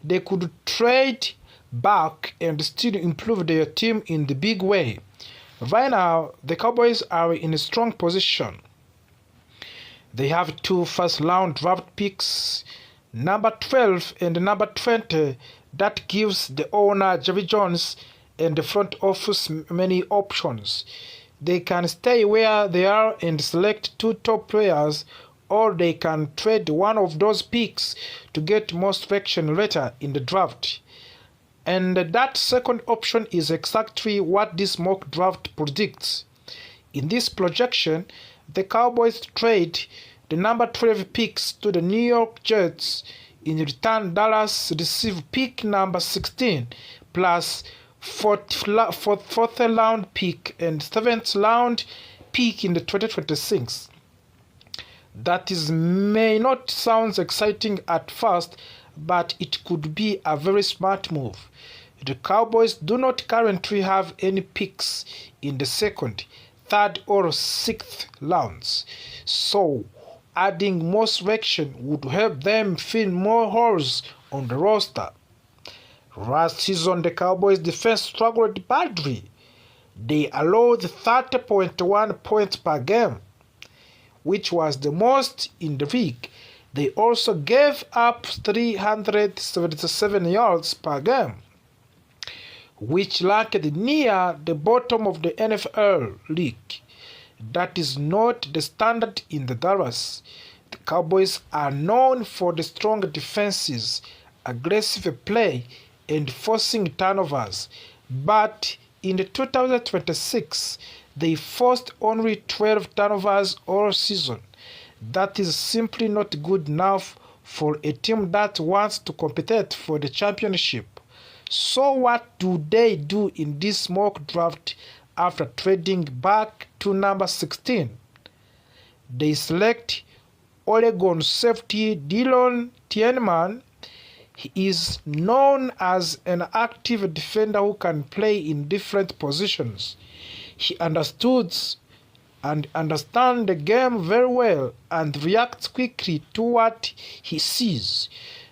they could trade back and still improve their team in the big way. Right now, the Cowboys are in a strong position. They have 2 first-round draft picks, number 12 and number 20. That gives the owner, Jerry Jones, and the front office many options. They can stay where they are and select 2 top players, or they can trade one of those picks to get more selection later in the draft. And that second option is exactly what this mock draft predicts. In this projection, the Cowboys trade the number 12 picks to the New York Jets. In return, Dallas receive pick number 16 plus 4th round pick and 7th round pick in the 2026. That may not sound exciting at first, but it could be a very smart move. The Cowboys do not currently have any picks in the 2nd, 3rd, or 6th rounds, so adding more selection would help them fill more holes on the roster. Last season, the Cowboys' defense struggled badly. They allowed 30.1 points per game, which was the most in the league. They also gave up 377 yards per game, which ranked near the bottom of the NFL league. That is not the standard in the Dallas. The Cowboys are known for the strong defenses, aggressive play, and forcing turnovers. But in the 2026, they forced only 12 turnovers all season. That is simply not good enough for a team that wants to compete for the championship. So what do they do in this mock draft after trading back to number 16? They select Oregon safety Dillon Tienman. He is known as an active defender who can play in different positions. He understands the game very well and reacts quickly to what he sees.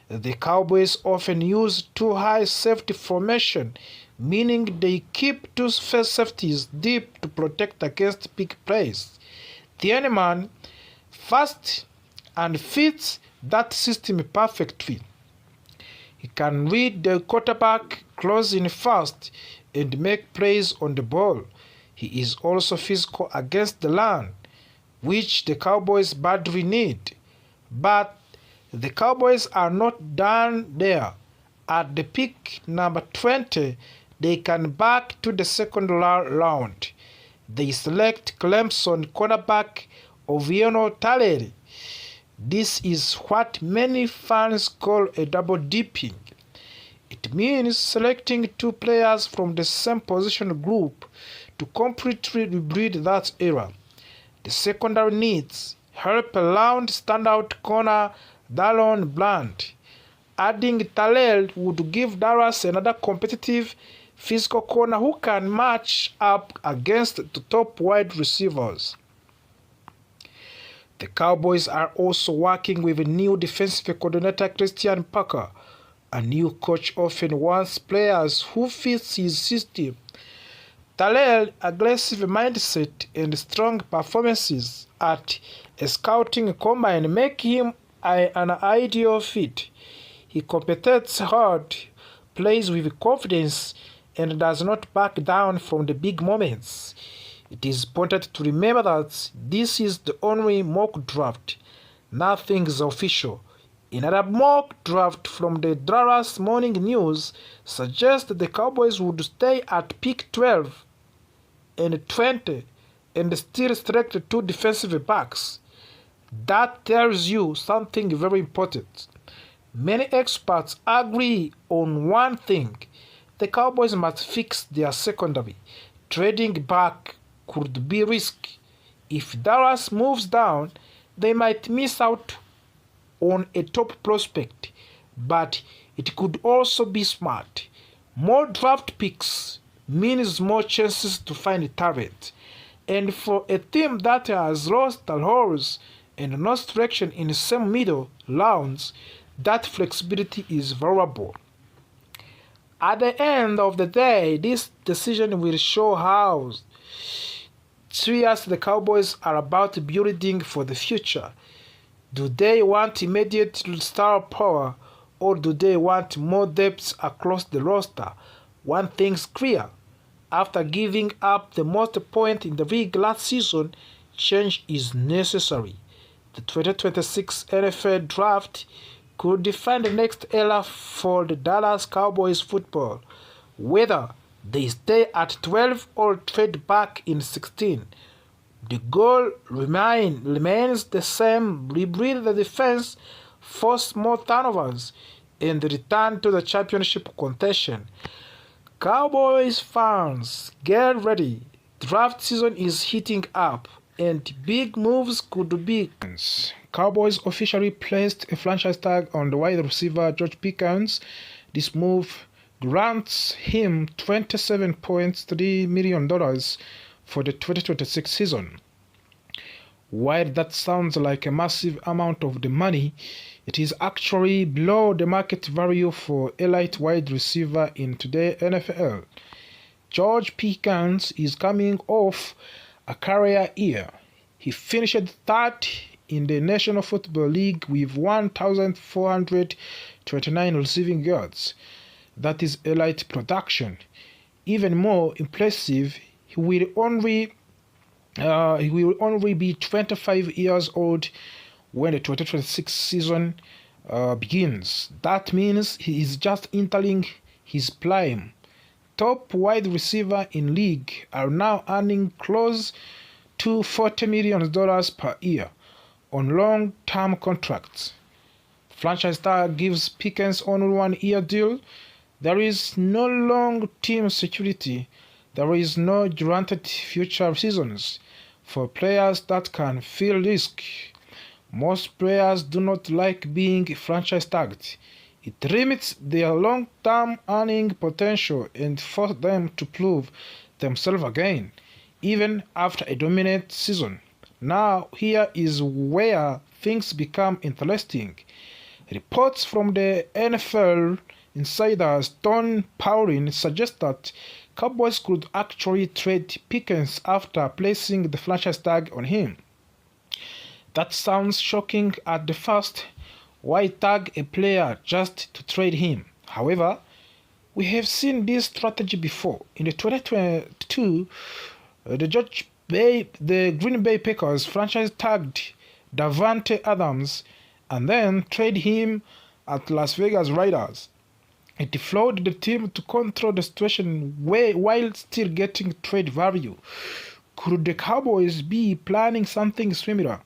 The Cowboys often use 2 high safety formation, meaning they keep 2 safeties deep to protect against big plays. Tienman fast and fits that system perfectly. He can read the quarterback, close in fast, and make plays on the ball. He is also physical against the run, which the Cowboys badly need. But the Cowboys are not done there. At the pick number 20, they can back to the 2nd round. They select Clemson cornerback Oviano Talleri. This is what many fans call a double dipping. It means selecting 2 players from the same position group to completely rebuild that era. The secondary needs help around standout corner Dallon Bland. Adding Talleri would give Dallas another competitive physical corner who can match up against the top wide receivers. The Cowboys are also working with a new defensive coordinator, Christian Parker. A new coach often wants players who fit his system. Taleri's aggressive mindset and strong performances at a scouting combine make him an ideal fit. He competes hard, plays with confidence, and does not back down from the big moments. It is important to remember that this is the only mock draft. Nothing is official. Another mock draft from the Dallas Morning News suggests that the Cowboys would stay at pick 12 and 20 and still select 2 defensive backs. That tells you something very important. Many experts agree on one thing. The Cowboys must fix their secondary. Trading back could be risky. If Dallas moves down, they might miss out on a top prospect, but it could also be smart. More draft picks means more chances to find talent. And for a team that has lost the holes and no selection in some middle rounds, That flexibility is valuable. At the end of the day, this decision will show how serious the Cowboys are about building for the future. Do they want immediate star power, or do they want more depth across the roster? One thing's clear. After giving up the most points in the league last season, change is necessary. The 2026 NFL Draft could define the next era for the Dallas Cowboys football. Whether they stay at 12 or trade back in 16, the goal remains the same: rebuild the defense, force more turnovers, and return to the championship contention. Cowboys fans, get ready. Draft season is heating up, and big moves could be. Cowboys officially placed a franchise tag on the wide receiver George Pickens. This move grants him $27.3 million for the 2026 season. While that sounds like a massive amount of the money, it is actually below the market value for elite wide receiver in today's NFL. George Pickens is coming off a career year. He finished third in the National Football League with 1,429 receiving yards. That is elite production. Even more impressive, he will only be 25 years old when the 2026 season begins. That means he is just entering his prime. Top wide receiver in league are now earning close to $40 million per year on long-term contracts. Franchise tag gives Pickens only 1-year deal. There is no long-term security. There is no guaranteed future seasons for players that can feel risk. Most players do not like being franchise tagged. It limits their long-term earning potential and forces them to prove themselves again, even after a dominant season. Now, here is where things become interesting. Reports from the NFL insiders Don Paulin suggest that Cowboys could actually trade Pickens after placing the franchise tag on him. That sounds shocking at the first. Why tag a player just to trade him? However, we have seen this strategy before. In the 2022, the Green Bay Packers franchise tagged Davante Adams and then traded him at Las Vegas Raiders. It allowed the team to control the situation while still getting trade value. Could the Cowboys be planning something similar?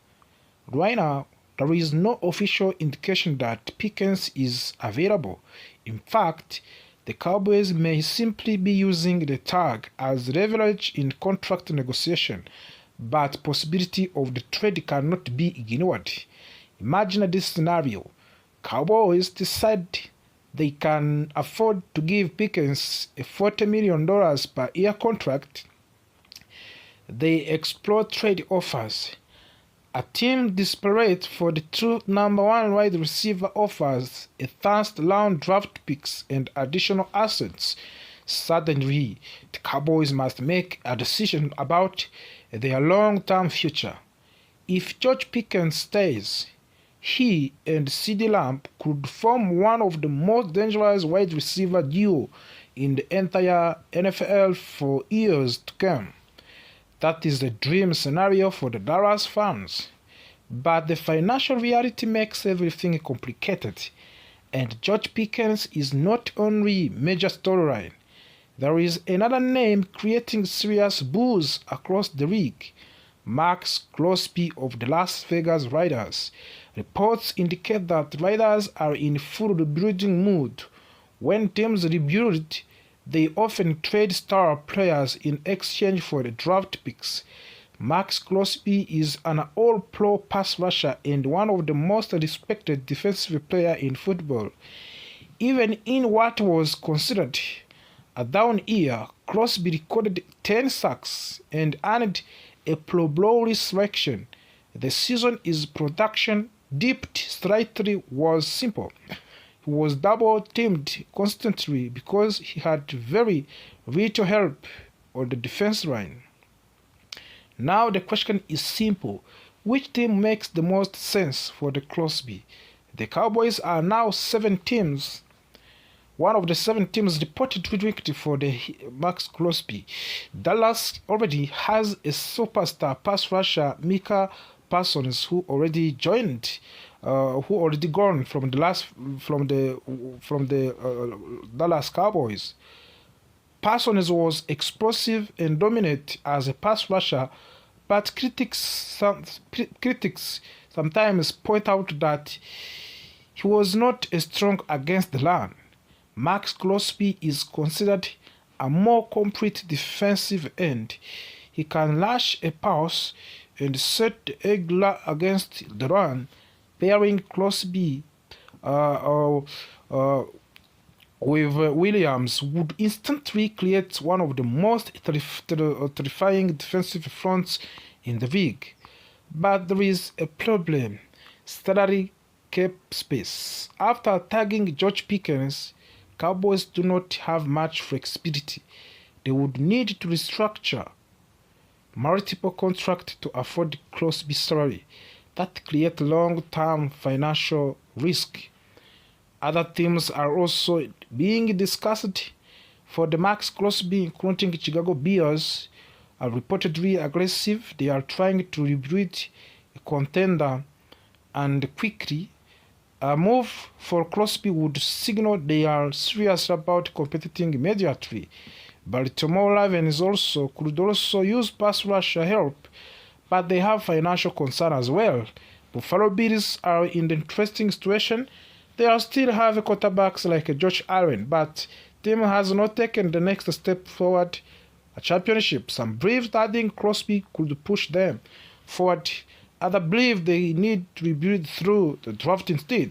Right now, there is no official indication that Pickens is available. In fact, the Cowboys may simply be using the tag as leverage in contract negotiation, but possibility of the trade cannot be ignored. Imagine this scenario. Cowboys decide they can afford to give Pickens a $40 million per year contract. They explore trade offers. A team desperate for the true number one wide receiver offers a first-round draft picks and additional assets. Suddenly, the Cowboys must make a decision about their long-term future. If George Pickens stays, he and CeeDee Lamb could form one of the most dangerous wide receiver duo in the entire NFL for years to come. That is the dream scenario for the Dallas fans. But the financial reality makes everything complicated, and George Pickens is not only major storyline. There is another name creating serious buzz across the league: Max Crosby of the Las Vegas Raiders. Reports indicate that Raiders are in full rebuilding mood. When teams rebuild, they often trade star players in exchange for the draft picks. Max Crosby is an all-pro pass rusher and one of the most respected defensive players in football. Even in what was considered a down year, Crosby recorded 10 sacks and earned a Pro Bowl selection. The season is production dipped slightly was simple. He was double-teamed constantly because he had very little help on the defense line. Now the question is simple. Which team makes the most sense for the Crosby? The Cowboys are now 7 teams. One of the 7 teams reported victory for the Max Crosby. Dallas already has a superstar pass rusher, Micah Parsons, who already gone from the Dallas Cowboys. Parsons was explosive and dominant as a pass rusher, but critics sometimes point out that he was not as strong against the run. Max Crosby is considered a more complete defensive end. He can lash a pass and set the egg against the run. Pairing Crosby with Williams would instantly create one of the most terrifying defensive fronts in the league. But there is a problem: salary cap space. After tagging George Pickens, Cowboys do not have much flexibility. They would need to restructure multiple contracts to afford Crosby's salary. That creates long-term financial risk. Other teams are also being discussed for the Max Crosby, including Chicago Bears, are reportedly aggressive. They are trying to rebuild a contender, and quickly. A move for Crosby would signal they are serious about competing immediately. Baltimore Ravens could also use pass rusher help, but they have financial concern as well. Buffalo Bills are in the interesting situation. They still have quarterbacks like Josh Allen, but team has not taken the next step forward, a championship. Some believe adding Crosby could push them forward. Others believe they need to rebuild through the draft instead.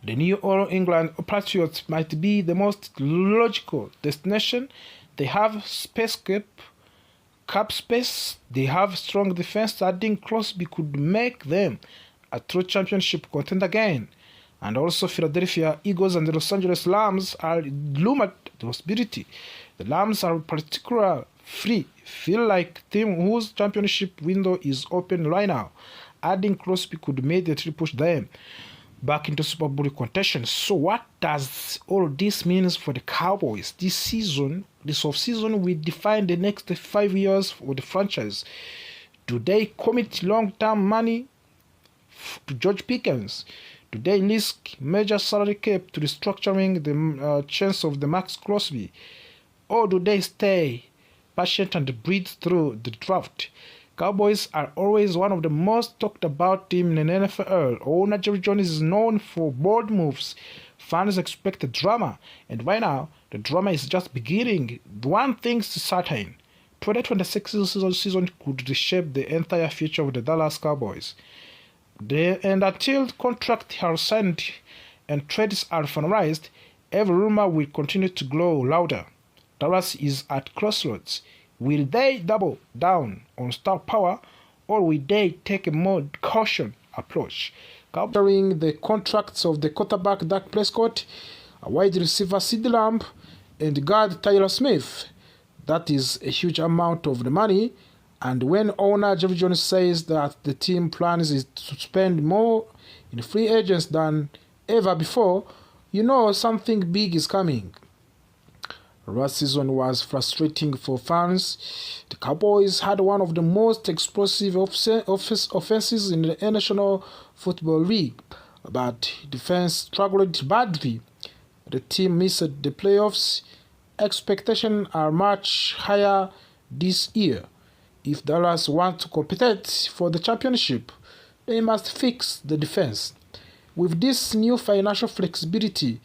The New England Patriots might be the most logical destination. They have cap space, they have strong defense. Adding Crosby could make them a true championship contender again. And also Philadelphia Eagles and the Los Angeles Rams are loom at the possibility. The Rams are particularly feel like a team whose championship window is open right now. Adding Crosby could immediately push them back into Super Bowl contention. So what does all this mean for the Cowboys? This offseason will define the next 5 years for the franchise. Do they commit long-term money to George Pickens? Do they risk major salary cap to restructuring the chance of the Max Crosby? Or do they stay patient and breathe through the draft? Cowboys are always one of the most talked about teams in the NFL. Owner Jerry Jones is known for bold moves. Fans expect a drama, and right now, the drama is just beginning. One thing is certain: 2026 season could reshape the entire future of the Dallas Cowboys. And until contracts are signed and trades are finalized, every rumor will continue to grow louder. Dallas is at crossroads. Will they double down on star power, or will they take a more cautious approach? Covering the contracts of the quarterback Dak Prescott, a wide receiver CeeDee Lamb, and guard Tyler Smith. That is a huge amount of the money. And when owner Jerry Jones says that the team plans is to spend more in free agents than ever before, you know something big is coming. Last season was frustrating for fans. The Cowboys had one of the most explosive offenses in the National Football League, but defense struggled badly. The team missed the playoffs. Expectations are much higher this year. If Dallas want to compete for the championship, they must fix the defense. With this new financial flexibility,